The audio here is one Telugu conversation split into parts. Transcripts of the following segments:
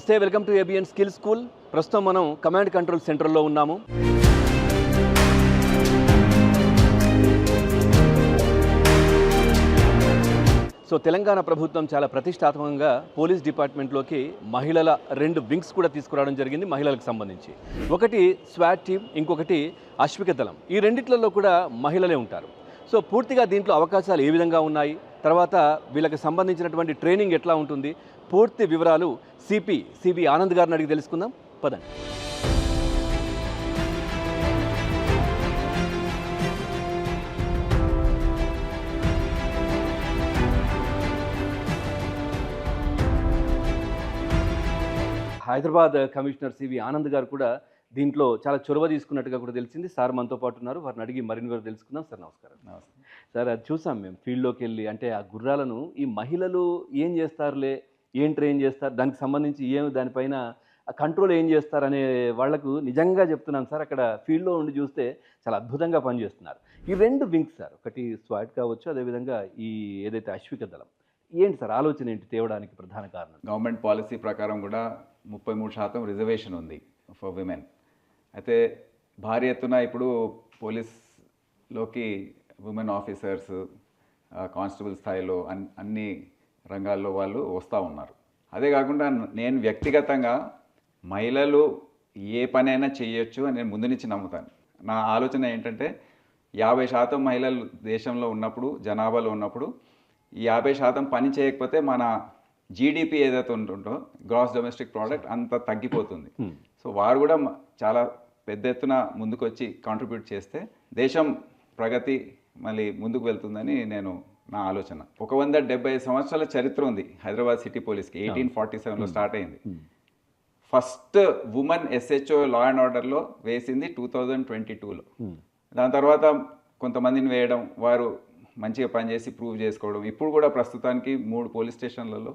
నమస్తే, welcome to ABN skill school. ప్రస్తుతం మనం కమాండ్ కంట్రోల్ సెంటర్లో ఉన్నాము. సో తెలంగాణ ప్రభుత్వం చాలా ప్రతిష్టాత్మకంగా పోలీస్ డిపార్ట్మెంట్లోకి మహిళల 2 వింగ్స్ కూడా తీసుకురావడం జరిగింది మహిళలకు సంబంధించి. ఒకటి స్వాట్ టీమ్, ఇంకొకటి అశ్విక దళం. ఈ రెండిట్లలో కూడా మహిళలే ఉంటారు. సో పూర్తిగా దీంట్లో అవకాశాలు ఏ విధంగా ఉన్నాయి, తర్వాత వీళ్ళకి సంబంధించినటువంటి ట్రైనింగ్ ఎట్లా ఉంటుంది, పూర్తి వివరాలు సిబి ఆనంద్ గారిని అడిగి తెలుసుకుందాం. పదండి. హైదరాబాద్ కమిషనర్ సివి ఆనంద్ గారు కూడా దీంట్లో చాలా చొరవ తీసుకున్నట్టుగా కూడా తెలిసింది. సార్ మనతో పాటు ఉన్నారు, వారిని అడిగి మరిన్ని వివరాలు తెలుసుకుందాం. సార్ నమస్కారం. నమస్తే సార్, అది చూసాం మేము ఫీల్డ్లోకి వెళ్ళి. అంటే ఆ గుర్రాలను ఈ మహిళలు ఏం చేస్తారులే, ఏం ట్రైన్ చేస్తారు, దానికి సంబంధించి దానిపైన కంట్రోల్ ఏం చేస్తారు అనే వాళ్లకు నిజంగా చెప్తున్నాం సార్. అక్కడ ఫీల్డ్లో ఉండి చూస్తే చాలా అద్భుతంగా పనిచేస్తున్నారు. ఈ 2 వింగ్స్ సార్, ఒకటి స్వాట్ కావచ్చు, అదేవిధంగా ఈ ఏదైతే అశ్విక దళం, ఏంటి సార్ ఆలోచన, ఏంటి తేవడానికి ప్రధాన కారణం? గవర్నమెంట్ పాలసీ ప్రకారం కూడా 33% రిజర్వేషన్ ఉంది ఫర్ విమెన్. అయితే భారీ ఎత్తున ఇప్పుడు పోలీస్లోకి ఉమెన్ ఆఫీసర్స్, కానిస్టేబుల్ స్థాయిలో అన్ని రంగాల్లో వాళ్ళు వస్తూ ఉన్నారు. అదే కాకుండా నేను వ్యక్తిగతంగా మహిళలు ఏ పనైనా చేయొచ్చు అని నేను ముందు నుంచి నమ్ముతాను. నా ఆలోచన ఏంటంటే 50% మహిళలు దేశంలో ఉన్నప్పుడు, జనాభాలో ఉన్నప్పుడు, ఈ 50% పని చేయకపోతే మన జీడిపి ఏదైతే ఉంటుందో, గ్రాస్ డొమెస్టిక్ ప్రోడక్ట్, అంత తగ్గిపోతుంది. సో వారు కూడా చాలా పెద్ద ఎత్తున ముందుకు వచ్చి కాంట్రిబ్యూట్ చేస్తే దేశం ప్రగతి మళ్ళీ ముందుకు వెళ్తుందని నా ఆలోచన. 170 సంవత్సరాల చరిత్ర ఉంది హైదరాబాద్ సిటీ పోలీస్కి. 1847లో స్టార్ట్ అయింది. First women SHO law and ఆర్డర్లో వేసింది 2022లో. దాని తర్వాత కొంతమందిని వేయడం, వారు మంచిగా పనిచేసి ప్రూవ్ చేసుకోవడం. ఇప్పుడు కూడా ప్రస్తుతానికి 3 పోలీస్ స్టేషన్లలో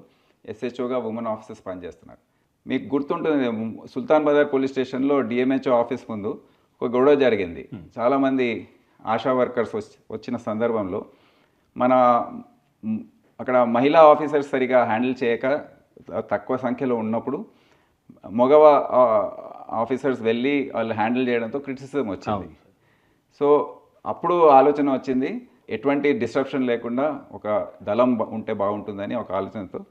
ఎస్హెచ్ఓగా ఉమెన్ ఆఫీసర్స్ పనిచేస్తున్నారు. మీకు గుర్తుంటుంది, సుల్తాన్ బజార్ పోలీస్ స్టేషన్లో డిఎంహెచ్ఓ ఆఫీస్ ముందు ఒక గొడవ జరిగింది. చాలామంది ఆశా వర్కర్స్ వచ్చిన సందర్భంలో అక్కడ మహిళా ఆఫీసర్స్ సరిగా హ్యాండిల్ చేయక తక్కువ సంఖ్యలో ఉన్నప్పుడు మగవ ఆఫీసర్స్ వెళ్ళి వాళ్ళు హ్యాండిల్ చేయడంతో క్రిటిసిజం వచ్చింది. సో అప్పుడు ఆలోచన వచ్చింది, ఎటువంటి డిస్ట్రప్షన్ లేకుండా ఒక దళం ఉంటే బాగుంటుందని ఒక ఆలోచనతో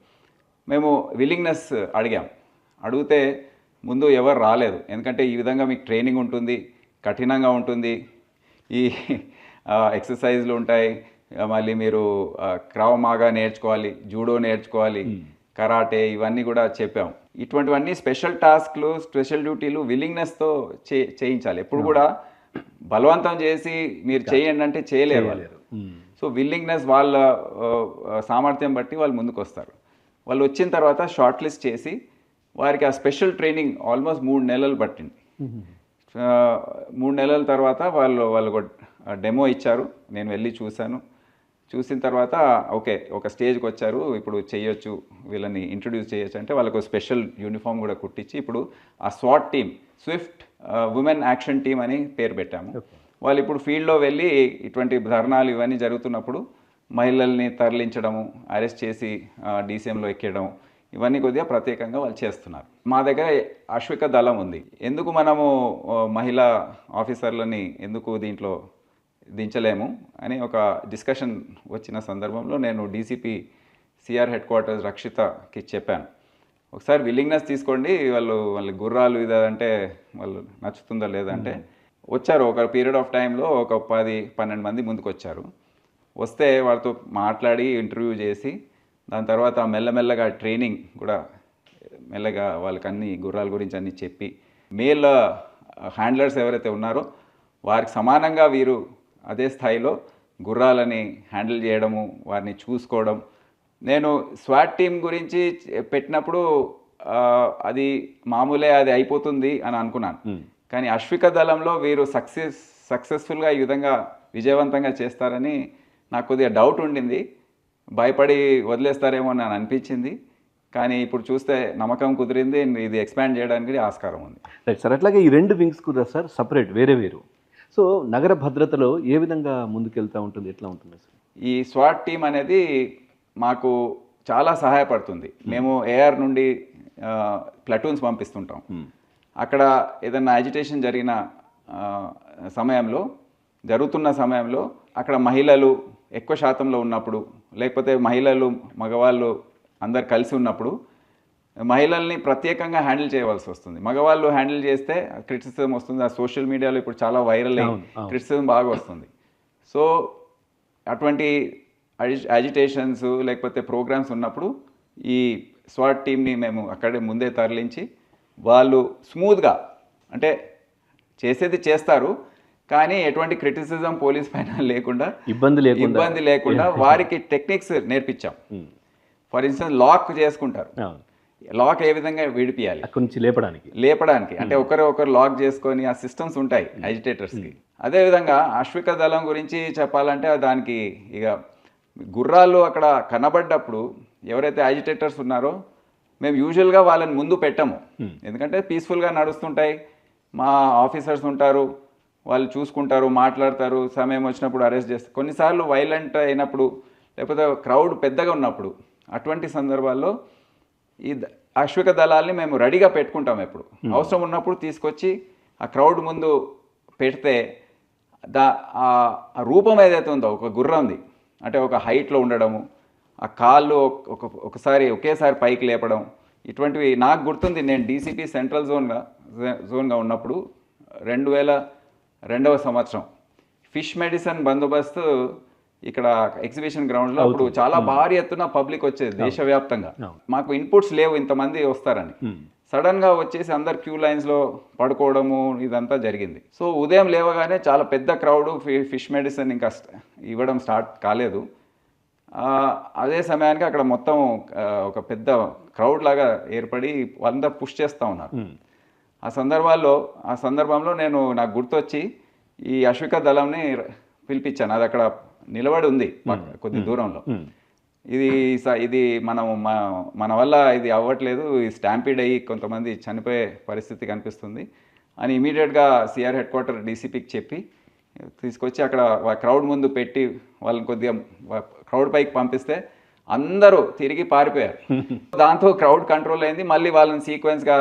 మేము విల్లింగ్నెస్ అడిగితే ముందు ఎవరు రాలేదు. ఎందుకంటే ఈ విధంగా మీకు ట్రైనింగ్ ఉంటుంది, కఠినంగా ఉంటుంది, ఈ ఎక్సర్సైజ్లు ఉంటాయి, మళ్ళీ మీరు క్రావ్ మాగా నేర్చుకోవాలి, జూడో నేర్చుకోవాలి, కరాటే, ఇవన్నీ కూడా చెప్పాం. ఇటువంటివన్నీ స్పెషల్ టాస్క్లు, స్పెషల్ డ్యూటీలు విల్లింగ్నెస్తో చేయించాలి. ఎప్పుడు కూడా బలవంతం చేసి మీరు చేయండి అంటే చేయలేరు. సో విల్లింగ్నెస్, వాళ్ళ సామర్థ్యం బట్టి వాళ్ళు ముందుకు వస్తారు. వాళ్ళు వచ్చిన తర్వాత షార్ట్ లిస్ట్ చేసి వారికి ఆ స్పెషల్ ట్రైనింగ్ ఆల్మోస్ట్ 3 నెలలు పట్టింది. 3 నెలల తర్వాత వాళ్ళు డెమో ఇచ్చారు. నేను వెళ్ళి చూశాను. చూసిన తర్వాత ఓకే, ఒక స్టేజ్కి వచ్చారు, ఇప్పుడు చేయొచ్చు, వీళ్ళని ఇంట్రడ్యూస్ చేయొచ్చు అంటే వాళ్ళకు స్పెషల్ యూనిఫామ్ కూడా కుట్టించి ఇప్పుడు ఆ swat team, Swift women action team అని పేరు పెట్టాము. వాళ్ళు ఇప్పుడు ఫీల్డ్లో వెళ్ళి ఇటువంటి ధర్నాలు ఇవన్నీ జరుగుతున్నప్పుడు మహిళల్ని తరలించడము, అరెస్ట్ చేసి డీసీఎంలో ఎక్కేయడం, ఇవన్నీ కొద్దిగా ప్రత్యేకంగా వాళ్ళు చేస్తున్నారు. మా దగ్గర అశ్విక దళం ఉంది. ఎందుకు మనము మహిళా ఆఫీసర్లని ఎందుకు దీంట్లో దించలేము అని ఒక డిస్కషన్ వచ్చిన సందర్భంలో నేను డీసీపీ సిఆర్ హెడ్ క్వార్టర్స్ రక్షితకి చెప్పాను, ఒకసారి విల్లింగ్నెస్ తీసుకోండి, వాళ్ళ గుర్రాలు ఇదంటే వాళ్ళు నచ్చుతుందా లేదంటే వచ్చారు. ఒక పీరియడ్ ఆఫ్ టైంలో ఒక 10-12 మంది ముందుకు వచ్చారు. వస్తే వాళ్ళతో మాట్లాడి ఇంటర్వ్యూ చేసి దాని తర్వాత మెల్లమెల్లగా ట్రైనింగ్ కూడా మెల్లగా వాళ్ళకి అన్ని గుర్రాల గురించి అన్నీ చెప్పి, మేల్ హ్యాండ్లర్స్ ఎవరైతే ఉన్నారో వారికి సమానంగా వీరు అదే స్థాయిలో గుర్రాలని హ్యాండిల్ చేయడము, వారిని చూసుకోవడం. నేను స్వాట్ టీం గురించి పెట్టినప్పుడు అది మామూలే, అది అయిపోతుంది అని అనుకున్నాను. కానీ అశ్విక దళంలో వీరు సక్సెస్ఫుల్గా ఈ విధంగా విజయవంతంగా చేస్తారని నాకు కొద్దిగా డౌట్ ఉండింది. భయపడి వదిలేస్తారేమో అని అనిపించింది. కానీ ఇప్పుడు చూస్తే నమ్మకం కుదిరింది. ఇది ఎక్స్పాండ్ చేయడానికి ఆస్కారం ఉంది. Right sir. అట్లాగే ఈ 2 వింగ్స్ కూడా సార్ సపరేట్, వేరు. సో నగర భద్రతలో ఏ విధంగా ముందుకెళ్తూ ఉంటుంది, ఎట్లా ఉంటుంది సార్? ఈ స్వాట్ టీం అనేది మాకు చాలా సహాయపడుతుంది. మేము ఏఆర్ నుండి ప్లటూన్స్ పంపిస్తుంటాం. అక్కడ ఏదైనా అజిటేషన్ జరుగుతున్న సమయంలో అక్కడ మహిళలు ఎక్కువ శాతంలో ఉన్నప్పుడు, లేకపోతే మహిళలు మగవాళ్ళు అందరు కలిసి ఉన్నప్పుడు మహిళల్ని ప్రత్యేకంగా హ్యాండిల్ చేయవలసి వస్తుంది. మగవాళ్ళు హ్యాండిల్ చేస్తే క్రిటిసిజం వస్తుంది. ఆ సోషల్ మీడియాలో ఇప్పుడు చాలా వైరల్ అయ్యి క్రిటిసిజం బాగా వస్తుంది. సో అటువంటి అజిటేషన్స్ లేకపోతే ప్రోగ్రామ్స్ ఉన్నప్పుడు ఈ స్వాట్ టీమ్ని మేము అక్కడే ముందే తరలించి వాళ్ళు స్మూత్గా, అంటే చేసేది చేస్తారు కానీ ఎటువంటి క్రిటిసిజం పోలీస్ పైన లేకుండా, ఇబ్బంది లేకుండా వారికి టెక్నిక్స్ నేర్పించాం. ఫర్ ఇన్స్టెన్స్ లాక్ చేసుకుంటారు, లాక్ ఏ విధంగా విడిపియాలి కొంచెం లేపడానికి అంటే ఒకరు లాక్ చేసుకొని ఆ సిస్టమ్స్ ఉంటాయి అజిటేటర్స్కి. అదేవిధంగా అశ్విక దళం గురించి చెప్పాలంటే దానికి ఇక గుర్రాలు అక్కడ కనబడ్డప్పుడు ఎవరైతే అజిటేటర్స్ ఉన్నారో మేము యూజువల్గా వాళ్ళని ముందు పెట్టము, ఎందుకంటే పీస్ఫుల్గా నడుస్తుంటాయి, మా ఆఫీసర్స్ ఉంటారు, వాళ్ళు చూసుకుంటారు, మాట్లాడతారు, సమయం వచ్చినప్పుడు అరెస్ట్ చేస్తారు. కొన్నిసార్లు వైలెంట్ అయినప్పుడు లేకపోతే క్రౌడ్ పెద్దగా ఉన్నప్పుడు అటువంటి సందర్భాల్లో ఈ అశ్విక దళాల్ని మేము రెడీగా పెట్టుకుంటాం. ఎప్పుడు అవసరం ఉన్నప్పుడు తీసుకొచ్చి ఆ క్రౌడ్ ముందు పెడితే ఆ రూపం ఏదైతే ఉందో ఒక గుర్రంది, అంటే ఒక హైట్లో ఉండడము, ఆ కాళ్ళు ఒకేసారి పైకి లేపడం, ఇటువంటివి నాకు గుర్తుంది. నేను డీసీపీ సెంట్రల్ జోన్గా ఉన్నప్పుడు 2002వ సంవత్సరం ఫిష్ మెడిసిన్ బందోబస్తు ఇక్కడ ఎగ్జిబిషన్ గ్రౌండ్లో అప్పుడు చాలా భారీ ఎత్తున పబ్లిక్ వచ్చేది దేశవ్యాప్తంగా. మాకు ఇన్పుట్స్ లేవు ఇంతమంది వస్తారని, సడన్గా వచ్చేసి అందరు క్యూ లైన్స్లో పడుకోవడము ఇదంతా జరిగింది. సో ఉదయం లేవగానే చాలా పెద్ద క్రౌడ్, ఫిష్ మెడిసిన్ ఇంకా ఇవ్వడం స్టార్ట్ కాలేదు. అదే సమయానికి అక్కడ మొత్తం ఒక పెద్ద క్రౌడ్ లాగా ఏర్పడి వాళ్ళంతా పుష్ చేస్తూ ఉన్నారు. ఆ సందర్భంలో నాకు గుర్తొచ్చి ఈ అశ్విక దళంని పిలిపించాను. అది అక్కడ నిలబడి ఉంది కొద్ది దూరంలో. ఇది మన వల్ల ఇది అవ్వట్లేదు, స్టాంపీడ్ అయ్యి కొంతమంది చనిపోయే పరిస్థితి కనిపిస్తుంది అని ఇమీడియట్గా సిఆర్ హెడ్ క్వార్టర్ డీసీపీకి చెప్పి తీసుకొచ్చి అక్కడ క్రౌడ్ ముందు పెట్టి వాళ్ళని కొద్దిగా క్రౌడ్ పైకి పంపిస్తే అందరూ తిరిగి పారిపోయారు. దాంతో క్రౌడ్ కంట్రోల్ అయింది. మళ్ళీ వాళ్ళని సీక్వెన్స్గా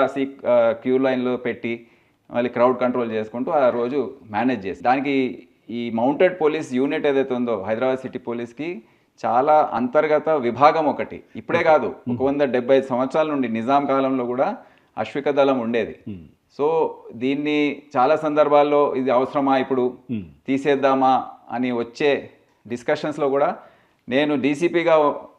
క్యూ లైన్లో పెట్టి మళ్ళీ క్రౌడ్ కంట్రోల్ చేసుకుంటూ ఆ రోజు మేనేజ్ చేసి, దానికి ఈ మౌంటెడ్ పోలీస్ యూనిట్ ఏదైతే ఉందో హైదరాబాద్ సిటీ పోలీస్కి చాలా అంతర్గత విభాగం ఒకటి. ఇప్పుడే కాదు, 175 సంవత్సరాల నుండి నిజాం కాలంలో కూడా అశ్విక దళం ఉండేది. సో దీన్ని చాలా సందర్భాల్లో ఇది అవసరమా ఇప్పుడు తీసేద్దామా అని వచ్చే డిస్కషన్స్లో కూడా నేను డీసీపీగా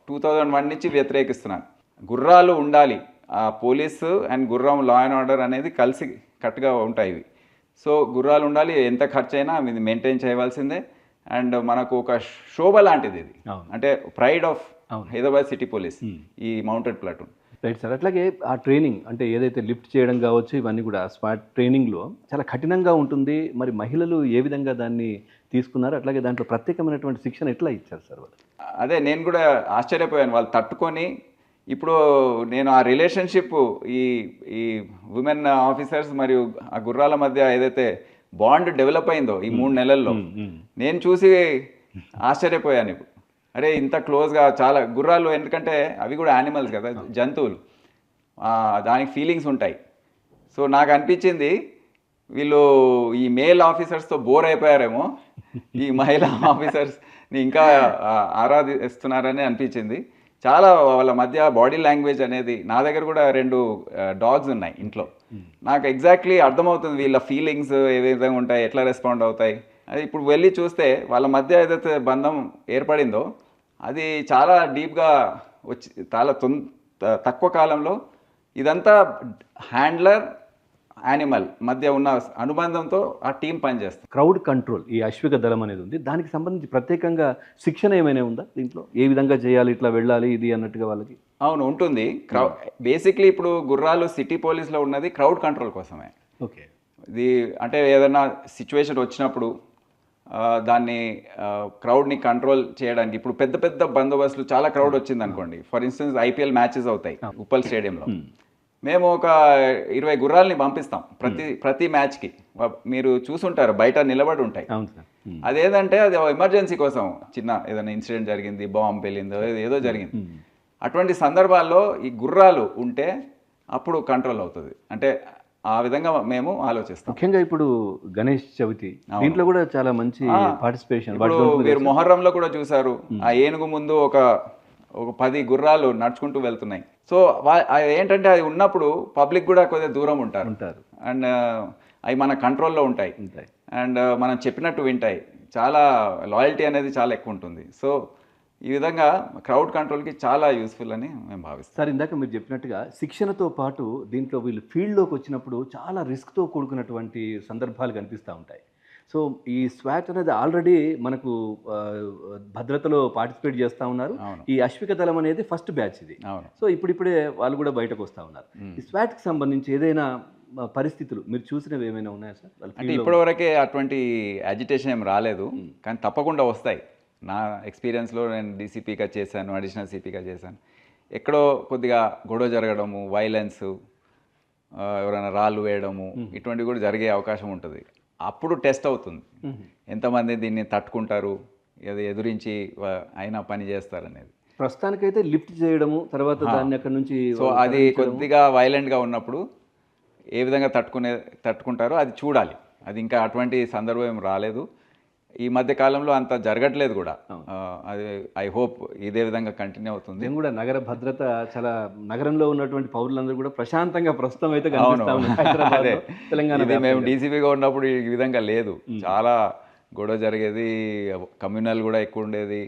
2001 నుంచి వ్యతిరేకిస్తున్నాను. గుర్రాలు ఉండాలి, ఆ పోలీసు అండ్ గుర్రం లా అండ్ ఆర్డర్ అనేది కలిసి కట్టుగా ఉంటాయి ఇవి. సో గుర్రాలు ఉండాలి, ఎంత ఖర్చు అయినా ఇది మెయింటైన్ చేయవలసిందే. అండ్ మనకు ఒక శోభ లాంటిది ఇది, అంటే pride of Hyderabad city police ఈ మౌంటెడ్ ప్లాటూన్. Right sir. అట్లాగే ఆ ట్రైనింగ్ అంటే ఏదైతే లిఫ్ట్ చేయడం కావచ్చు, ఇవన్నీ కూడా స్పాట్ ట్రైనింగ్లో చాలా కఠినంగా ఉంటుంది. మరి మహిళలు ఏ విధంగా దాన్ని తీసుకున్నారు, అట్లాగే దాంట్లో ప్రత్యేకమైనటువంటి శిక్షణ ఎట్లా ఇచ్చారు సార్ వాళ్ళు? అదే నేను కూడా ఆశ్చర్యపోయాను వాళ్ళు తట్టుకొని. ఇప్పుడు నేను ఆ రిలేషన్షిప్ ఈ ఉమెన్ ఆఫీసర్స్ మరియు ఆ గుర్రాల మధ్య ఏదైతే బాండ్ డెవలప్ అయిందో ఈ 3 నెలల్లో నేను చూసి ఆశ్చర్యపోయాను. ఇప్పుడు అరే ఇంత క్లోజ్గా చాలా గుర్రాలు, ఎందుకంటే అవి కూడా యానిమల్స్ కదా, జంతువులు, దానికి ఫీలింగ్స్ ఉంటాయి. సో నాకు అనిపించింది వీళ్ళు ఈ మేల్ ఆఫీసర్స్తో బోర్ అయిపోయారేమో, ఈ మహిళా ఆఫీసర్స్ని ఇంకా ఆరాధిస్తున్నారని అనిపించింది. చాలా వాళ్ళ మధ్య బాడీ లాంగ్వేజ్ అనేది, నా దగ్గర కూడా 2 డాగ్స్ ఉన్నాయి ఇంట్లో, నాకు ఎగ్జాక్ట్లీ అర్థమవుతుంది వీళ్ళ ఫీలింగ్స్ ఏ విధంగా ఉంటాయి, ఎట్లా రెస్పాండ్ అవుతాయి. అది ఇప్పుడు వెళ్ళి చూస్తే వాళ్ళ మధ్య ఏదైతే బంధం ఏర్పడిందో అది చాలా డీప్గా వచ్చి చాలా తక్కువ కాలంలో ఇదంతా హ్యాండ్లర్ యానిమల్ మధ్య ఉన్న అనుబంధంతో ఆ టీం పనిచేస్తుంది. క్రౌడ్ కంట్రోల్ ఈ అశ్విక దళం అనేది ఉంది, దానికి సంబంధించి ప్రత్యేకంగా శిక్షణ ఏమైనా ఉందా దీంట్లో? ఏ విధంగా చేయాలి, ఇట్లా వెళ్ళాలి ఇది అన్నట్టుగా వాళ్ళకి? అవును ఉంటుంది. బేసిక్లీ ఇప్పుడు గుర్రాలు సిటీ పోలీస్లో ఉన్నది క్రౌడ్ కంట్రోల్ కోసమే. ఓకే. ఇది అంటే ఏదైనా సిచ్యువేషన్ వచ్చినప్పుడు దాన్ని క్రౌడ్ని కంట్రోల్ చేయడానికి, ఇప్పుడు పెద్ద పెద్ద బందోబస్తులు చాలా క్రౌడ్ వచ్చింది అనుకోండి, ఫర్ ఇన్స్టెన్స్ ఐపీఎల్ మ్యాచెస్ అవుతాయి ఉప్పల్ స్టేడియంలో, మేము ఒక 20 గుర్రాలని పంపిస్తాం ప్రతి మ్యాచ్కి. మీరు చూసుంటారు బయట నిలబడి ఉంటాయి. అదేంటంటే అది ఎమర్జెన్సీ కోసం, చిన్న ఏదైనా ఇన్సిడెంట్ జరిగింది, బాంబు వెళ్ళిందో ఏదో జరిగింది, అటువంటి సందర్భాల్లో ఈ గుర్రాలు ఉంటే అప్పుడు కంట్రోల్ అవుతుంది. అంటే ఆ విధంగా మేము ఆలోచిస్తాం. ముఖ్యంగా ఇప్పుడు గణేష్ చవితి దీంట్లో కూడా చాలా మంచి పార్టిసిపేషన్. ఇప్పుడు మీరు మొహర్రంలో కూడా చూసారు, ఆ ఏనుగు ముందు ఒక 10 గుర్రాలు నడుచుకుంటూ వెళ్తున్నాయి. సో ఏంటంటే అది ఉన్నప్పుడు పబ్లిక్ కూడా కొద్దిగా దూరం ఉంటారు అండ్ అవి మన కంట్రోల్లో ఉంటాయి అండ్ మనం చెప్పినట్టు వింటాయి. చాలా లాయల్టీ అనేది చాలా ఎక్కువ ఉంటుంది. సో ఈ విధంగా క్రౌడ్ కంట్రోల్కి చాలా యూస్ఫుల్ అని మేము భావిస్తాం. సార్, ఇందాక మీరు చెప్పినట్టుగా శిక్షణతో పాటు దీంట్లో వీళ్ళు ఫీల్డ్లోకి వచ్చినప్పుడు చాలా రిస్క్తో కూడుకున్నటువంటి సందర్భాలు కనిపిస్తూ ఉంటాయి. సో ఈ స్వాట్ అనేది ఆల్రెడీ మనకు భద్రతలో పార్టిసిపేట్ చేస్తూ ఉన్నారు. ఈ అశ్విక దళం అనేది ఫస్ట్ బ్యాచ్ ఇది. సో ఇప్పుడిప్పుడే వాళ్ళు కూడా బయటకు వస్తూ ఉన్నారు. ఈ స్వాట్కి సంబంధించి ఏదైనా పరిస్థితులు మీరు చూసినవి ఏమైనా ఉన్నాయా సార్? అంటే ఇప్పటివరకే అటువంటి అజిటేషన్ ఏం రాలేదు, కానీ తప్పకుండా వస్తాయి. నా ఎక్స్పీరియన్స్లో నేను డీసీపీగా చేశాను, అడిషనల్ సిపిగా చేశాను. ఎక్కడో కొద్దిగా గొడవ జరగడము, వైలెన్స్, ఎవరైనా రాళ్ళు వేయడము ఇటువంటివి కూడా జరిగే అవకాశం ఉంటుంది. అప్పుడు టెస్ట్ అవుతుంది ఎంతమంది దీన్ని తట్టుకుంటారు, ఎదురించి అయినా పని చేస్తారనేది. ప్రస్తుతానికైతే లిఫ్ట్ చేయడము, తర్వాత దాన్ని అక్కడ నుంచి సో అది కొద్దిగా వైలెంట్గా ఉన్నప్పుడు ఏ విధంగా తట్టుకుంటారో అది చూడాలి. అది ఇంకా అటువంటి సందర్భం ఏం రాలేదు. ఈ మధ్య కాలంలో అంత జరగట్లేదు కూడా. అది ఐ హోప్ ఇదే విధంగా కంటిన్యూ అవుతుంది. నేను కూడా నగర భద్రత చాలా, నగరంలో ఉన్నటువంటి పౌరులందరూ కూడా ప్రశాంతంగా ప్రస్తుతం అయితే కనిపిస్తా ఉన్నారు. తెలంగాణ మేము డీసీపీగా ఉన్నప్పుడు ఈ విధంగా లేదు, చాలా గొడవ జరిగేది, కమ్యూనల్ కూడా ఎక్కువ ఉండేది,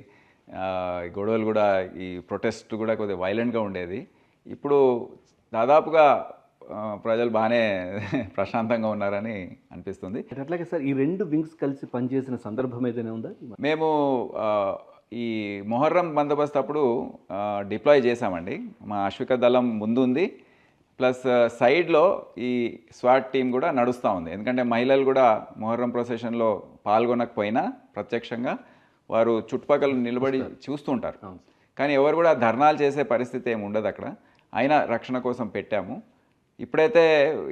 గొడవలు కూడా ఈ ప్రొటెస్ట్ కూడా కొద్దిగా వైలెంట్గా ఉండేది. ఇప్పుడు దాదాపుగా ప్రజలు బాగానే ప్రశాంతంగా ఉన్నారని అనిపిస్తుంది. అట్లాగే సార్, ఈ రెండు వింగ్స్ కలిసి పనిచేసిన సందర్భం ఏదైనా ఉందా? మేము ఈ మొహర్రం బందోబస్తు అప్పుడు డిప్లాయ్ చేశామండి. మా అశ్విక దళం ముందు ఉంది, ప్లస్ సైడ్లో ఈ స్వాట్ టీం కూడా నడుస్తూ ఉంది. ఎందుకంటే మహిళలు కూడా మొహర్రం ప్రొసెషన్లో పాల్గొనకపోయినా ప్రత్యక్షంగా వారు చుట్టుపక్కల నిలబడి చూస్తుంటారు. కానీ ఎవరు కూడా ధర్నాలు చేసే పరిస్థితి ఏమి ఉండదు అక్కడ. అయినా రక్షణ కోసం పెట్టాము. ఇప్పుడైతే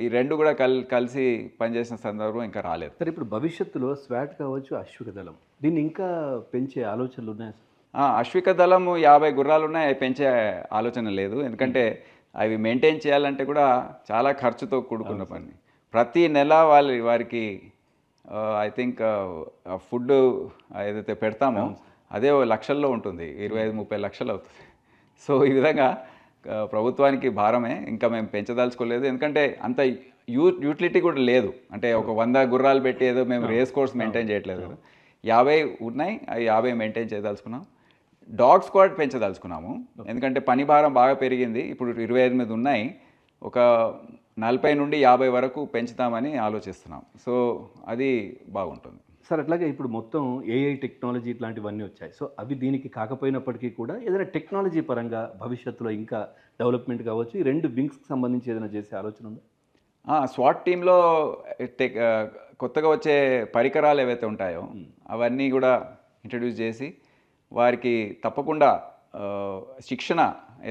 ఈ రెండు కూడా కలిసి పనిచేసిన సందర్భం ఇంకా రాలేదు. సార్, ఇప్పుడు భవిష్యత్తులో స్వాట్ కావచ్చు, అశ్విక దళం దీన్ని ఇంకా పెంచే ఆలోచనలు ఉన్నాయా సార్? అశ్విక దళం 50 గుర్రాలు ఉన్నాయి, అవి పెంచే ఆలోచన లేదు. ఎందుకంటే అవి మెయింటైన్ చేయాలంటే కూడా చాలా ఖర్చుతో కూడుకున్న పని. ప్రతి నెల వారికి ఐ థింక్ ఫుడ్ ఏదైతే పెడతామో అదే లక్షల్లో ఉంటుంది, 25-30 లక్షలు అవుతుంది. సో ఈ విధంగా ప్రభుత్వానికి భారమే, ఇంకా మేము పెంచదలుచుకోలేదు. ఎందుకంటే అంత యూటిలిటీ కూడా లేదు. అంటే ఒక 100 గుర్రాలు పెట్టి ఏదో మేము రేస్ కోర్స్ మెయింటైన్ చేయట్లేదు కదా. 50 ఉన్నాయి, అవి 50 మెయింటైన్ చేయదలుచుకున్నాం. డాగ్ స్క్వాడ్ పెంచదలుచుకున్నాము, ఎందుకంటే పని భారం బాగా పెరిగింది. ఇప్పుడు 28 ఉన్నాయి, ఒక 40 నుండి 50 వరకు పెంచుతామని ఆలోచిస్తున్నాం. సో అది బాగుంటుంది సార్. అట్లాగే ఇప్పుడు మొత్తం ఏఐ టెక్నాలజీ ఇట్లాంటివన్నీ వచ్చాయి. సో అవి దీనికి కాకపోయినప్పటికీ కూడా ఏదైనా టెక్నాలజీ పరంగా భవిష్యత్తులో ఇంకా డెవలప్మెంట్ కావచ్చు, ఈ రెండు వింగ్స్కి సంబంధించి ఏదైనా చేసే ఆలోచన ఉందా? స్వాట్ టీంలో కొత్తగా వచ్చే పరికరాలు ఏవైతే ఉంటాయో అవన్నీ కూడా ఇంట్రడ్యూస్ చేసి వారికి తప్పకుండా శిక్షణ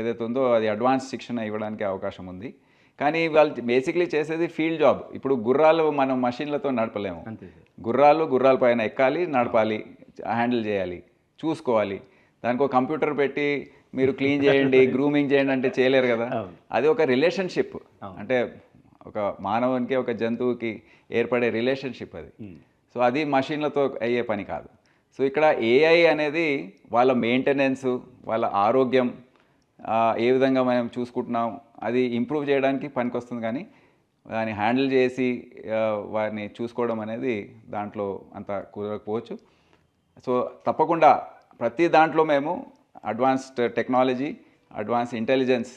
ఏదైతే ఉందో అది అడ్వాన్స్ శిక్షణ ఇవ్వడానికి అవకాశం ఉంది. కానీ వాళ్ళు బేసిక్లీ చేసేది ఫీల్డ్ జాబ్. ఇప్పుడు గుర్రాలు మనం మషిన్లతో నడపలేము. గుర్రాల పైన ఎక్కాలి, నడపాలి, హ్యాండిల్ చేయాలి, చూసుకోవాలి. దానికి ఒక కంప్యూటర్ పెట్టి మీరు క్లీన్ చేయండి, గ్రూమింగ్ చేయండి అంటే చేయలేరు కదా. అది ఒక రిలేషన్షిప్, అంటే ఒక మానవునికి ఒక జంతువుకి ఏర్పడే రిలేషన్షిప్ అది. సో అది మషిన్లతో అయ్యే పని కాదు. సో ఇక్కడ ఏఐ అనేది వాళ్ళ మెయింటెనెన్స్, వాళ్ళ ఆరోగ్యం ఏ విధంగా మనం చూసుకుంటున్నాం అది ఇంప్రూవ్ చేయడానికి పనికొస్తుంది. కానీ దాన్ని హ్యాండిల్ చేసి వారిని చూసుకోవడం అనేది దాంట్లో అంత కుదరకపోవచ్చు. సో తప్పకుండా ప్రతి దాంట్లో మేము advanced technology, advance intelligence,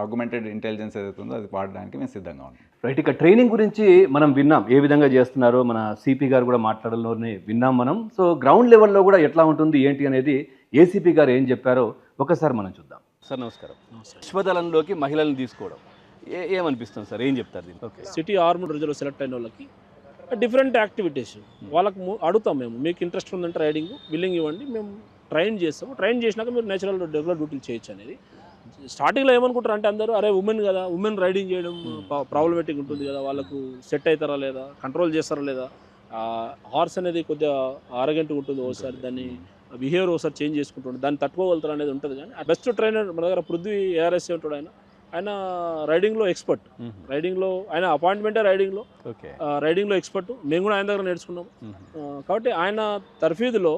augmented intelligence ఏదైతే ఉందో అది వాడడానికి మేము సిద్ధంగా ఉన్నాం. రైట్. ఇక ట్రైనింగ్ గురించి మనం విన్నాం, ఏ విధంగా చేస్తున్నారో మన సిపి గారు కూడా మాట్లాడడంలోనే విన్నాం మనం. సో గ్రౌండ్ లెవెల్లో కూడా ఎట్లా ఉంటుంది ఏంటి అనేది ఏసీపీ గారు ఏం చెప్పారో ఒకసారి మనం చూద్దాం. సార్ నమస్కారం. అశ్వదళంలోకి మహిళలను తీసుకోవడం ఏమనిపిస్తుంది సార్, ఏం చెప్తారు దీనికి? Okay, city armed reserve select అయిన వాళ్ళకి డిఫరెంట్ యాక్టివిటీస్ వాళ్ళకి అడుగుతాం మేము. మీకు ఇంట్రెస్ట్ ఉందంటే రైడింగ్ బిల్లింగ్ ఇవ్వండి, మేము ట్రైన్ చేస్తాము. ట్రైన్ చేసినాక మీరు నేచురల్ రెగ్యులర్ డ్యూటీలు చేయొచ్చు అనేది. స్టార్టింగ్లో ఏమనుకుంటారు అంటే అందరూ అరే ఉమెన్ కదా, ఉమెన్ రైడింగ్ చేయడం ప్రాబ్లమేటిక్ ఉంటుంది కదా, వాళ్ళకు సెట్ అవుతారా లేదా, కంట్రోల్ చేస్తారా లేదా, హార్స్ అనేది కొద్దిగా ఆరోగ్యంగా ఉంటుంది, ఒకసారి దాన్ని బిహేవియర్ ఒకసారి చేంజ్ చేసుకుంటుంటాడు, దాన్ని తట్టుకోగలుగుతారు అనేది ఉంటుంది. కానీ బెస్ట్ ట్రైనర్ మన దగ్గర పృథ్వీ ఏఆర్ఎస్ ఉంటాడు. ఆయన రైడింగ్లో ఎక్స్పర్ట్. రైడింగ్లో ఆయన అపాయింట్మెంటే రైడింగ్లో ఓకే. రైడింగ్లో ఎక్స్పర్ట్. మేము కూడా ఆయన దగ్గర నేర్చుకున్నాము. కాబట్టి ఆయన తర్ఫీదులో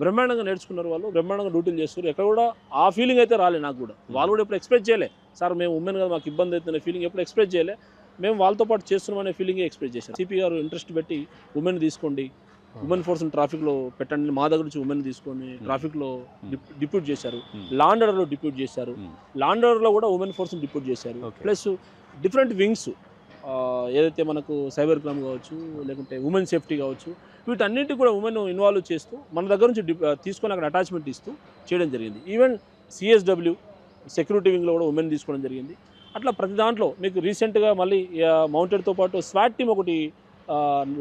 బ్రహ్మాండంగా నేర్చుకున్నారు, వాళ్ళు బ్రహ్మాండంగా డ్యూటీలు చేస్తారు. ఎక్కడ కూడా ఆ ఫీలింగ్ అయితే రాలేదు నాకు కూడా. వాళ్ళు కూడా ఎప్పుడు ఎక్స్ప్రెస్ చేయలే, సార్ మేము ఉమెన్ కదా మాకు ఇబ్బంది అవుతున్న ఫీలింగ్ ఎప్పుడు ఎక్స్ప్రెస్ చేయలే. మేము వాళ్ళతో పాటు చేస్తున్నాం అనే ఫీలింగే ఎక్స్ప్రెస్ చేశారు. సిపి గారు ఇంట్రెస్ట్ పెట్టి ఉమెన్ తీసుకోండి, ఉమెన్ ఫోర్స్ని ట్రాఫిక్లో పెట్టండి, మా దగ్గర నుంచి ఉమెన్ తీసుకొని ట్రాఫిక్లో డిప్యూట్ చేశారు. లాండ్ ఆర్డర్లో డిప్యూట్ చేశారు. లాండ్ ఆర్డర్లో కూడా ఉమెన్ ఫోర్స్ని డిప్యూట్ చేశారు. ప్లస్ డిఫరెంట్ వింగ్స్ ఏదైతే మనకు సైబర్ క్రైమ్ కావచ్చు, లేకుంటే ఉమెన్ సేఫ్టీ కావచ్చు, వీటన్నింటికి కూడా ఉమెన్ ఇన్వాల్వ్ చేస్తూ మన దగ్గర నుంచి తీసుకొని అక్కడ అటాచ్మెంట్ ఇస్తూ చేయడం జరిగింది. ఈవెన్ సిఎస్డబ్ల్యూ సెక్యూరిటీ వింగ్లో కూడా ఉమెన్ తీసుకోవడం జరిగింది. అట్లా ప్రతి దాంట్లో మీకు రీసెంట్గా మళ్ళీ మౌంటెడ్తో పాటు స్వాట్ టీమ్ ఒకటి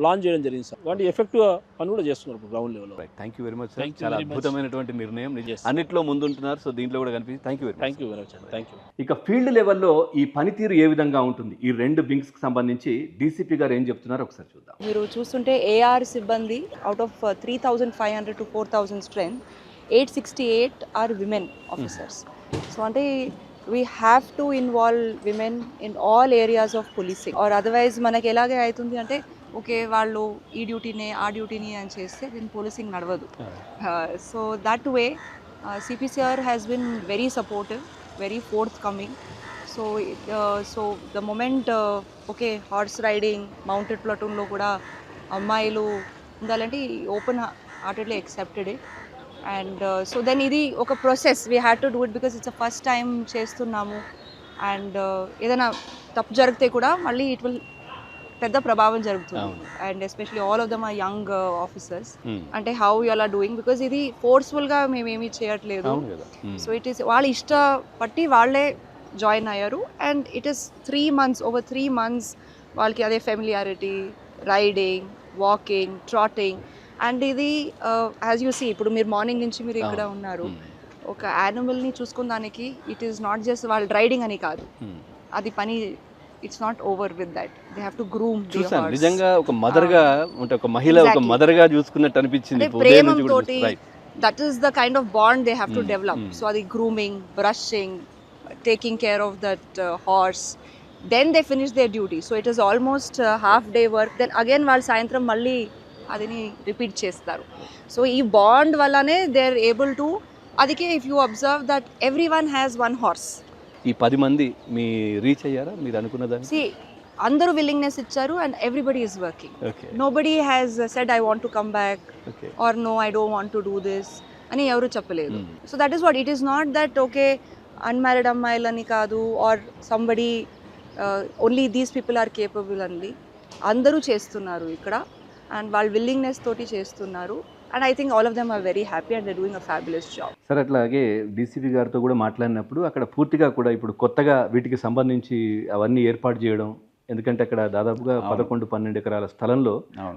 లాంచ్ చేయడం జరిగింది సార్. వాటి ఎఫెక్టివ్గా పని కూడా చేస్తున్నారు గ్రౌండ్ లెవెల్లో. Thank you very much sir, చాలా అద్భుతమైనటువంటి నిర్ణయం, అన్నిట్లో ముందుంటున్నారు. సో దీంట్లో కూడా కనిపిస్తుంది. Thank you very much. Thank you. ఇక ఫీల్డ్ లెవెల్లో ఈ పనితీరు ఏ విధంగా ఉంటుంది, ఈ రెండు వింగ్స్కి సంబంధించి డీసీపీ గారు ఏం చెప్తున్నారో ఒకసారి చూద్దాం. మీరు చూస్తుంటే ఏఆర్ సిబ్బంది out of 3,500 to 4,000 strength 868 are women officers. So అంటే we have to involve women in all areas of policing. Or otherwise మనకి ఎలాగే అవుతుంది అంటే ఓకే వాళ్ళు ఈ డ్యూటీని ఆ డ్యూటీని అని చేస్తే దీని పోలీసింగ్ నడవదు. So that way CPCR has been very supportive, very forthcoming. So the moment okay horse riding mounted ప్లాటూన్లో కూడా అమ్మాయిలు ఉండాలంటే open heartedly accepted it. And so then ఇది ఒక process, we had to do it because it's first time చేస్తున్నాము. అండ్ ఏదైనా తప్పు జరిగితే కూడా మళ్ళీ ఇట్ విల్ పెద్ద ప్రభావం జరుగుతుంది. And especially all of them are young officers. అంటే how you are doing, because ఇది ఫోర్స్ఫుల్గా మేమేమీ చేయట్లేదు. సో ఇట్ ఈస్ వాళ్ళ ఇష్టపట్టి వాళ్ళే జాయిన్ అయ్యారు. And it is 3 months, over 3 months వాళ్ళకి అదే familiarity, riding, walking, trotting. And ఇది యాజ్ యూ సీ ఇప్పుడు మీరు మార్నింగ్ నుంచి మీరు ఇక్కడ ఉన్నారు, ఒక యానిమల్ని చూసుకున్న దానికి ఇట్ ఈస్ నాట్ జస్ట్ వాళ్ళు రైడింగ్ అని కాదు, అది పని it's not over with that. They have to groom. చూసాను నిజంగా ఒక మదర్గా అంటే ఒక మహిళ ఒక మదర్గా చూసుకున్నట్టు అనిపించింది. ప్రేమతోటి that is the kind of bond they have to develop. So అది grooming, brushing, taking care of that horse, then they finish their duty. So it is almost half day work. Then again వాళ్ళు సాయంత్రం మళ్ళీ అదిని రిపీట్ చేస్తారు. సో ఈ బాండ్ వల్లనే దే ఆర్ ఏబుల్ టు, అదికే if you observe that every one has 1 horse. ఈ 10 మంది మీ రీచ్ అయ్యారా మీరు అనుకున్నదాన్ని? See, అందరూ విల్లింగ్నెస్ ఇచ్చారు and everybody is working. Nobody has said I want to come back or no I don't want to do this అని ఎవరు చెప్పలేదు. So that is what it is not that okay unmarried అమ్మాయిలని కాదు or somebody only these people are capable అండి. అందరూ చేస్తున్నారు ఇక్కడ అండ్ వాళ్ళ విల్లింగ్నెస్ తోటి చేస్తున్నారు. And I think all of them are very happy and they doing a fabulous job. Sir అట్లాగే డీసీపీ గారితో కూడా మాట్లాడినప్పుడు అక్కడ పూర్తిగా కూడా ఇప్పుడు కొత్తగా వీటికి సంబంధించి అవన్నీ ఏర్పాటు చేయడం, ఎందుకంటే అక్కడ దాదాపుగా 11-12 ఎకరాల స్థలంలో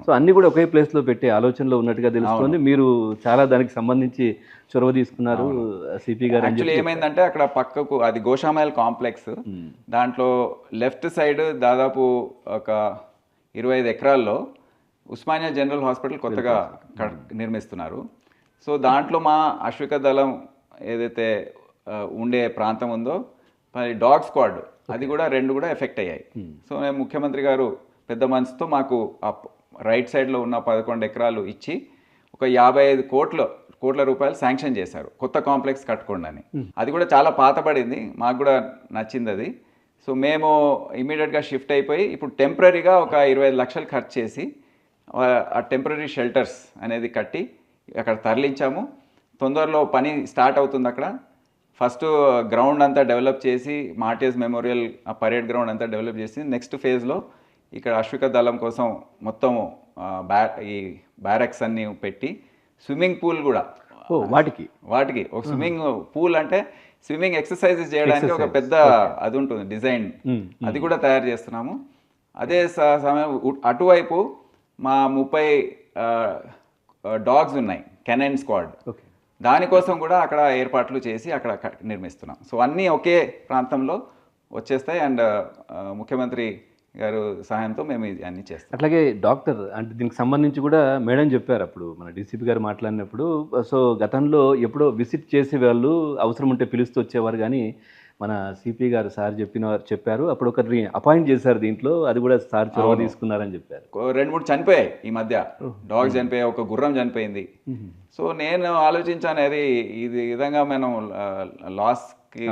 సో అన్ని కూడా ఒకే ప్లేస్లో పెట్టే ఆలోచనలో ఉన్నట్టుగా తెలుస్తుంది. మీరు చాలా దానికి సంబంధించి చొరవ తీసుకున్నారు సిపి గారు. యాక్చువల్లీ ఏమైందంటే అక్కడ పక్కకు అది గోషామైల్ కాంప్లెక్స్, దాంట్లో లెఫ్ట్ సైడ్ దాదాపు ఒక 25 ఎకరాల్లో ఉస్మానియా జనరల్ హాస్పిటల్ కొత్తగా నిర్మిస్తున్నారు. సో దాంట్లో మా అశ్విక దళం ఏదైతే ఉండే ప్రాంతం ఉందో డాగ్ స్క్వాడ్ అది కూడా 2 కూడా ఎఫెక్ట్ అయ్యాయి. సో మేము ముఖ్యమంత్రి గారు పెద్ద మనసుతో మాకు రైట్ సైడ్లో ఉన్న 11 ఎకరాలు ఇచ్చి ఒక 55 కోట్ల రూపాయలు శాంక్షన్ చేశారు కొత్త కాంప్లెక్స్ కట్టుకోండి అని. అది కూడా చాలా పాతబడింది, మాకు కూడా నచ్చింది అది. సో మేము ఇమీడియట్గా షిఫ్ట్ అయిపోయి ఇప్పుడు టెంపరీగా ఒక 25 లక్షలు ఖర్చు చేసి ఆ టెంపరీ షెల్టర్స్ అనేది కట్టి అక్కడ తరలించాము. తొందరలో పని స్టార్ట్ అవుతుంది. అక్కడ ఫస్ట్ గ్రౌండ్ అంతా డెవలప్ చేసి మార్టియస్ మెమోరియల్ పరేడ్ గ్రౌండ్ అంతా డెవలప్ చేసి నెక్స్ట్ ఫేజ్లో ఇక్కడ అశ్విక దళం కోసం మొత్తం ఈ బ్యారక్స్ అన్నీ పెట్టి స్విమ్మింగ్ పూల్ కూడా వాటికి ఒక స్విమ్మింగ్ పూల్ అంటే స్విమ్మింగ్ ఎక్సర్సైజెస్ చేయడానికి ఒక పెద్ద అది ఉంటుంది డిజైన్, అది కూడా తయారు చేస్తున్నాము. అదే సమయం అటువైపు మా 30 డాగ్స్ ఉన్నాయి, కెనైన్ స్క్వాడ్, దానికోసం కూడా అక్కడ ఏర్పాట్లు చేసి అక్కడ నిర్మిస్తున్నాం. సో అన్నీ ఒకే ప్రాంతంలో వచ్చేస్తాయి. అండ్ ముఖ్యమంత్రి గారు సహాయంతో మేము అన్నీ చేస్తాం. అట్లాగే డాక్టర్ అంటే దీనికి సంబంధించి కూడా మేడం చెప్పారు అప్పుడు మన డీసీపీ గారు మాట్లాడినప్పుడు. సో గతంలో ఎప్పుడో విజిట్ చేసే వాళ్ళు అవసరం ఉంటే పిలుస్తూ వచ్చేవారు, కానీ మన సిపి గారు సార్ చెప్పారు అప్పుడు ఒకరిని అపాయింట్ చేశారు దీంట్లో, అది కూడా సార్ చొరవ తీసుకున్నారని చెప్పారు. 2-3 చనిపోయాయి ఈ మధ్య, డాగ్స్ చనిపోయాయి, ఒక గుర్రం చనిపోయింది. సో నేను ఆలోచించాను, అది ఇది విధంగా మనం లాస్కి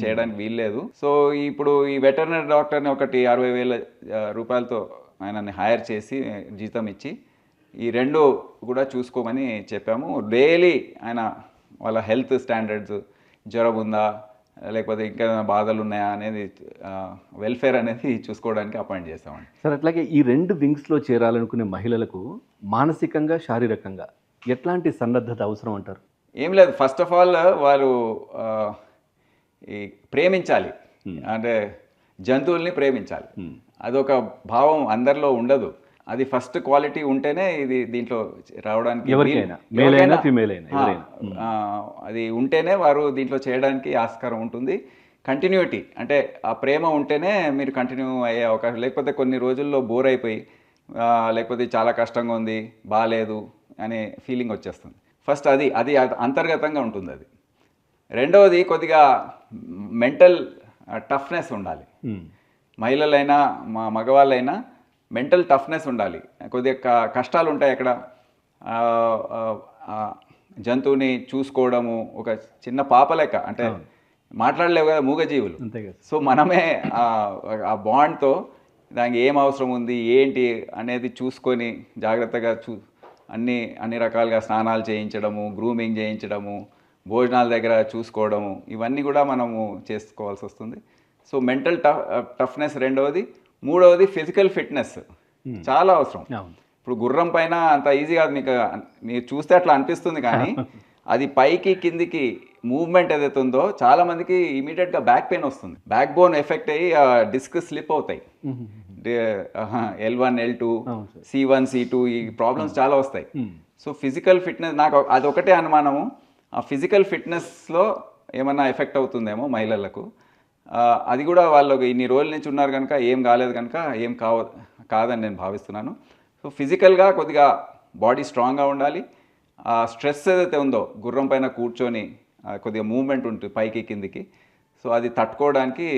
చేయడానికి వీల్లేదు. సో ఇప్పుడు ఈ వెటర్నరీ డాక్టర్ని ఒకటి 60,000 రూపాయలతో ఆయనని హైర్ చేసి జీతం ఇచ్చి ఈ 2 కూడా చూసుకోమని చెప్పాము. డైలీ ఆయన వాళ్ళ హెల్త్ స్టాండర్డ్స్, జ్వరం ఉందా లేకపోతే ఇంకా బాధలు ఉన్నాయా అనేది, వెల్ఫేర్ అనేది చూసుకోవడానికి అపాయింట్ చేస్తామండి. సార్ అట్లాగే ఈ 2 వింగ్స్లో చేరాలనుకునే మహిళలకు మానసికంగా శారీరకంగా ఎట్లాంటి సన్నద్ధత అవసరం అంటారు? ఏం లేదు, ఫస్ట్ ఆఫ్ ఆల్ వారు ఈ ప్రేమించాలి, అంటే జంతువుల్ని ప్రేమించాలి. అదొక భావం అందరిలో ఉండదు. అది ఫస్ట్ క్వాలిటీ ఉంటేనే ఇది దీంట్లో రావడానికి, అది ఉంటేనే వారు దీంట్లో చేయడానికి ఆస్కారం ఉంటుంది. కంటిన్యూటీ అంటే ఆ ప్రేమ ఉంటేనే మీరు కంటిన్యూ అయ్యే అవకాశం, లేకపోతే కొన్ని రోజుల్లో బోర్ అయిపోయి లేకపోతే చాలా కష్టంగా ఉంది, బాగాలేదు అనే ఫీలింగ్ వచ్చేస్తుంది. ఫస్ట్ అది అది అంతర్గతంగా ఉంటుంది. అది రెండవది కొద్దిగా మెంటల్ టఫ్నెస్ ఉండాలి. మహిళలైనా మగవాళ్ళైనా మెంటల్ టఫ్నెస్ ఉండాలి. కొద్దిగా కష్టాలు ఉంటాయి అక్కడ, జంతువుని చూసుకోవడము ఒక చిన్న పాప లెక్క, అంటే మాట్లాడలేవు కదా మూగజీవులు. సో మనమే ఆ బాండ్తో దానికి ఏం అవసరం ఉంది ఏంటి అనేది చూసుకొని జాగ్రత్తగా అన్ని రకాలుగా స్నానాలు చేయించడము, గ్రూమింగ్ చేయించడము, భోజనాల దగ్గర చూసుకోవడము, ఇవన్నీ కూడా మనము చేసుకోవాల్సి వస్తుంది. సో మెంటల్ టఫ్నెస్ రెండవది. మూడవది ఫిజికల్ ఫిట్నెస్ చాలా అవసరం. ఇప్పుడు గుర్రం పైన అంత ఈజీ కాదు, మీరు చూస్తే అట్లా అనిపిస్తుంది, కానీ అది పైకి కిందికి మూవ్మెంట్ ఏదైతే ఉందో చాలా మందికి ఇమీడియట్గా బ్యాక్ పెయిన్ వస్తుంది. బ్యాక్ బోన్ ఎఫెక్ట్ అయ్యి డిస్క్ స్లిప్ అవుతాయి. L1, L2, C1, C2 ఈ ప్రాబ్లమ్స్ చాలా వస్తాయి. సో ఫిజికల్ ఫిట్నెస్ నాకు అదొకటే అనుమానము, ఆ ఫిజికల్ ఫిట్నెస్లో ఏమన్నా ఎఫెక్ట్ అవుతుందేమో మహిళలకు. అది కూడా వాళ్ళు ఇన్ని రోజుల నుంచి ఉన్నారు కనుక ఏం కాలేదు కనుక ఏం కాదని నేను భావిస్తున్నాను. సో ఫిజికల్గా కొద్దిగా బాడీ స్ట్రాంగ్గా ఉండాలి. ఆ స్ట్రెస్ ఏదైతే ఉందో గుర్రం పైన కూర్చొని కొద్దిగా మూవ్మెంట్ ఉంటుంది పైకి కిందికి, సో అది తట్టుకోవడానికి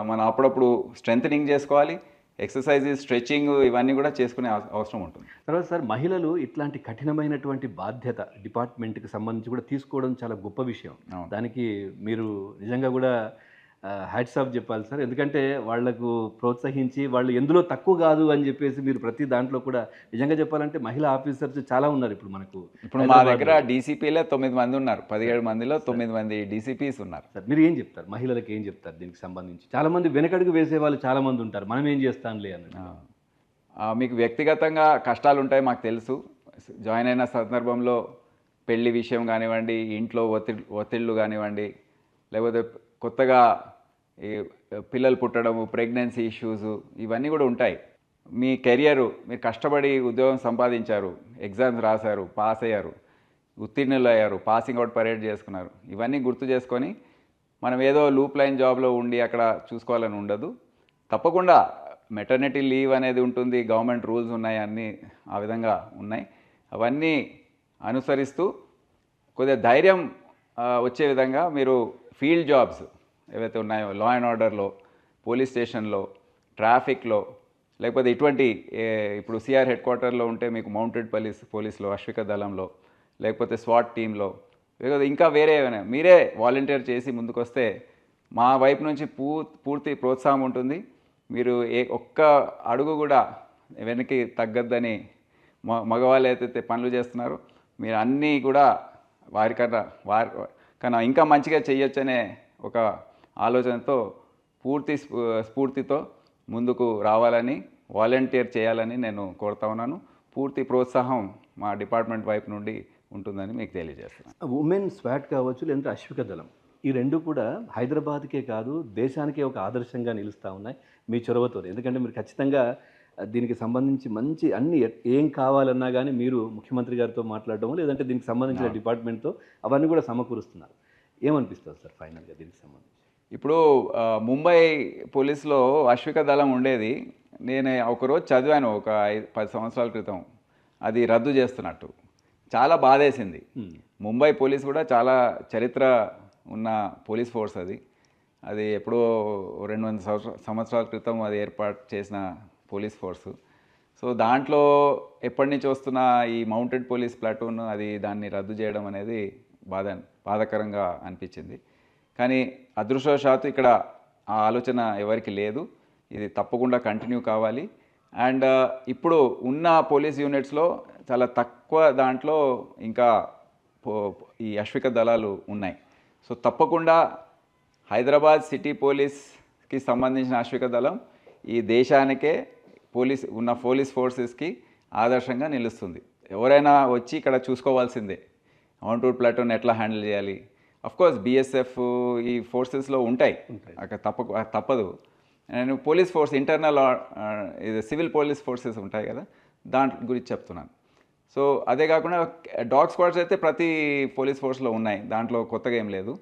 మనం అప్పుడప్పుడు స్ట్రెంథనింగ్ చేసుకోవాలి. ఎక్సర్సైజెస్, స్ట్రెచ్చింగ్ ఇవన్నీ కూడా చేసుకునే అవసరం ఉంటుంది. తర్వాత సార్ మహిళలు ఇట్లాంటి కఠినమైనటువంటి బాధ్యత డిపార్ట్మెంట్కి సంబంధించి కూడా తీసుకోవడం చాలా గొప్ప విషయం. దానికి మీరు నిజంగా కూడా హ్యాట్స్ ఆఫ్ చెప్పాలి సార్. ఎందుకంటే వాళ్లకు ప్రోత్సహించి వాళ్ళు ఎందులో తక్కువ కాదు అని చెప్పేసి మీరు ప్రతి దాంట్లో కూడా నిజంగా చెప్పాలంటే మహిళా ఆఫీసర్స్ చాలా ఉన్నారు ఇప్పుడు మనకు. ఇప్పుడు మా దగ్గర డీసీపీలే 9 మంది ఉన్నారు, 17 మందిలో 9 మంది డీసీపీస్ ఉన్నారు. సార్ మీరు ఏం చెప్తారు, మహిళలకు ఏం చెప్తారు దీనికి సంబంధించి? చాలా మంది వెనకడుగు వేసే వాళ్ళు చాలా మంది ఉంటారు, మనం ఏం చేస్తాంలే అని. మీకు వ్యక్తిగతంగా కష్టాలు ఉంటాయి మాకు తెలుసు. జాయిన్ అయిన సందర్భంలో పెళ్లి విషయం కానివ్వండి, ఇంట్లో ఒత్తిళ్ళు కానివ్వండి, లేకపోతే కొత్తగా ఈ పిల్లలు పుట్టడము, ప్రెగ్నెన్సీ ఇష్యూస్ ఇవన్నీ కూడా ఉంటాయి. మీ కెరియరు, మీరు కష్టపడి ఉద్యోగం సంపాదించారు, ఎగ్జామ్స్ రాశారు, పాస్ అయ్యారు, ఉత్తీర్ణులు అయ్యారు, పాసింగ్ అవుట్ పరేడ్ చేసుకున్నారు, ఇవన్నీ గుర్తు చేసుకొని మనం ఏదో లూప్ లైన్ జాబ్లో ఉండి అక్కడ చూసుకోవాలని ఉండదు. తప్పకుండా మెటర్నిటీ లీవ్ అనేది ఉంటుంది, గవర్నమెంట్ రూల్స్ ఉన్నాయి, అన్నీ ఆ విధంగా ఉన్నాయి. అవన్నీ అనుసరిస్తూ కొద్దిగా ధైర్యం వచ్చే విధంగా మీరు ఫీల్డ్ జాబ్స్ ఏవైతే ఉన్నాయో, లా అండ్ ఆర్డర్లో, పోలీస్ స్టేషన్లో, ట్రాఫిక్లో, లేకపోతే ఇటువంటి ఇప్పుడు సిఆర్ హెడ్ క్వార్టర్లో ఉంటే మీకు మౌంటెడ్ పోలీస్లో, అశ్విక దళంలో, లేకపోతే స్వాట్ టీంలో, లేకపోతే ఇంకా వేరే ఏమైనా మీరే వాలంటీర్ చేసి ముందుకొస్తే మా వైపు నుంచి పూర్తి ప్రోత్సాహం ఉంటుంది. మీరు ఒక్క అడుగు కూడా వెనక్కి తగ్గద్దని, మగవాళ్ళు ఏదైతే పనులు చేస్తున్నారో మీరు అన్నీ కూడా వారికన్నా ఇంకా మంచిగా చేయొచ్చనే ఒక ఆలోచనతో పూర్తి స్ఫూర్తితో ముందుకు రావాలని, వాలంటీర్ చేయాలని నేను కోరుతా ఉన్నాను. పూర్తి ప్రోత్సాహం మా డిపార్ట్మెంట్ వైపు నుండి ఉంటుందని మీకు తెలియజేస్తున్నాను. ఉమెన్ స్వాట్ కావచ్చు, లేదంటే అశ్విక దళం, ఈ రెండు కూడా హైదరాబాద్కే కాదు దేశానికే ఒక ఆదర్శంగా నిలుస్తూ ఉన్నాయి మీ చొరవతో. ఎందుకంటే మీరు ఖచ్చితంగా దీనికి సంబంధించి మంచి అన్ని ఏం కావాలన్నా కానీ మీరు ముఖ్యమంత్రి గారితో మాట్లాడడం, లేదంటే దీనికి సంబంధించిన డిపార్ట్మెంట్తో అవన్నీ కూడా సమకూరుస్తున్నారు. ఏమనిపిస్తుంది సార్ ఫైనల్గా దీనికి సంబంధించి? ఇప్పుడు ముంబై పోలీస్లో అశ్విక దళం ఉండేది, నేను ఒకరోజు చదివాను ఒక 10 సంవత్సరాల క్రితం అది రద్దు చేస్తున్నట్టు. చాలా బాధేసింది. ముంబై పోలీస్ కూడా చాలా చరిత్ర ఉన్న పోలీస్ ఫోర్స్ అది. అది ఎప్పుడో 200 సంవత్సరాల క్రితం అది ఏర్పాటు చేసిన పోలీస్ ఫోర్సు. సో దాంట్లో ఎప్పటి నుంచి వస్తున్న ఈ మౌంటెడ్ పోలీస్ ప్లాటూన్ అది దాన్ని రద్దు చేయడం అనేది బాధాకరంగా అనిపించింది. కానీ అదృష్టవశాత్తు ఇక్కడ ఆ ఆలోచన ఎవరికి లేదు. ఇది తప్పకుండా కంటిన్యూ కావాలి. అండ్ ఇప్పుడు ఉన్న పోలీస్ యూనిట్స్లో చాలా తక్కువ దాంట్లో ఇంకా ఈ అశ్విక దళాలు ఉన్నాయి. సో తప్పకుండా హైదరాబాద్ సిటీ పోలీస్కి సంబంధించిన అశ్విక దళం ఈ దేశానికే పోలీస్ ఫోర్సెస్కి ఆదర్శంగా నిలుస్తుంది. ఎవరైనా వచ్చి ఇక్కడ చూసుకోవాల్సిందే మౌంటెడ్ ప్లాటూన్ ఎట్లా హ్యాండిల్ చేయాలి. అఫ్కోర్స్ బీఎస్ఎఫ్ ఈ ఫోర్సెస్లో ఉంటాయి, అక్కడ తప్పదు. నేను పోలీస్ ఫోర్స్ ఇంటర్నల్ ఇది సివిల్ పోలీస్ ఫోర్సెస్ ఉంటాయి కదా, దాంట్ గురించి చెప్తున్నాను. సో అదే కాకుండా డాగ్ స్క్వాడ్స్ అయితే ప్రతి పోలీస్ ఫోర్స్లో ఉన్నాయి, దాంట్లో కొత్తగా ఏం లేదు.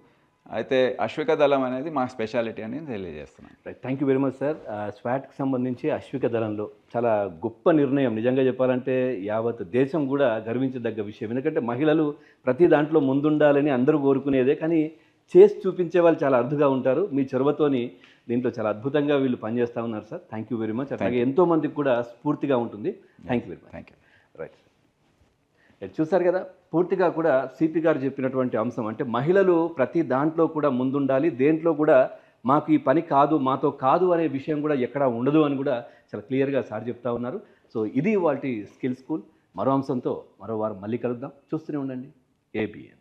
అయితే అశ్విక దళం అనేది మా స్పెషాలిటీ అని తెలియజేస్తున్నాను. Thank you very much sir. స్వాట్కి సంబంధించి అశ్విక దళంలో చాలా గొప్ప నిర్ణయం. నిజంగా చెప్పాలంటే యావత్ దేశం కూడా గర్వించదగ్గ విషయం. ఎందుకంటే మహిళలు ప్రతి దాంట్లో ముందుండాలని అందరూ కోరుకునేదే, కానీ చేసి చూపించే వాళ్ళు చాలా అరుదుగా ఉంటారు. మీ చొరవతోని దీంట్లో చాలా అద్భుతంగా వీళ్ళు పనిచేస్తూ ఉన్నారు sir. Thank you very much. అలాగే ఎంతోమందికి కూడా స్ఫూర్తిగా ఉంటుంది. Thank you very much. Thank you. Right. చూసారు కదా, పూర్తిగా కూడా సిపి గారు చెప్పినటువంటి అంశం అంటే మహిళలు ప్రతి దాంట్లో కూడా ముందుండాలి, దేంట్లో కూడా మాకు ఈ పని కాదు, మాతో కాదు అనే విషయం కూడా ఎక్కడా ఉండదు అని కూడా చాలా క్లియర్గా సార్ చెప్తా ఉన్నారు. సో ఇది వాటి స్కిల్ స్కూల్. మరో అంశంతో మరో వారం మళ్ళీ కలుద్దాం. చూస్తూనే ఉండండి ABN.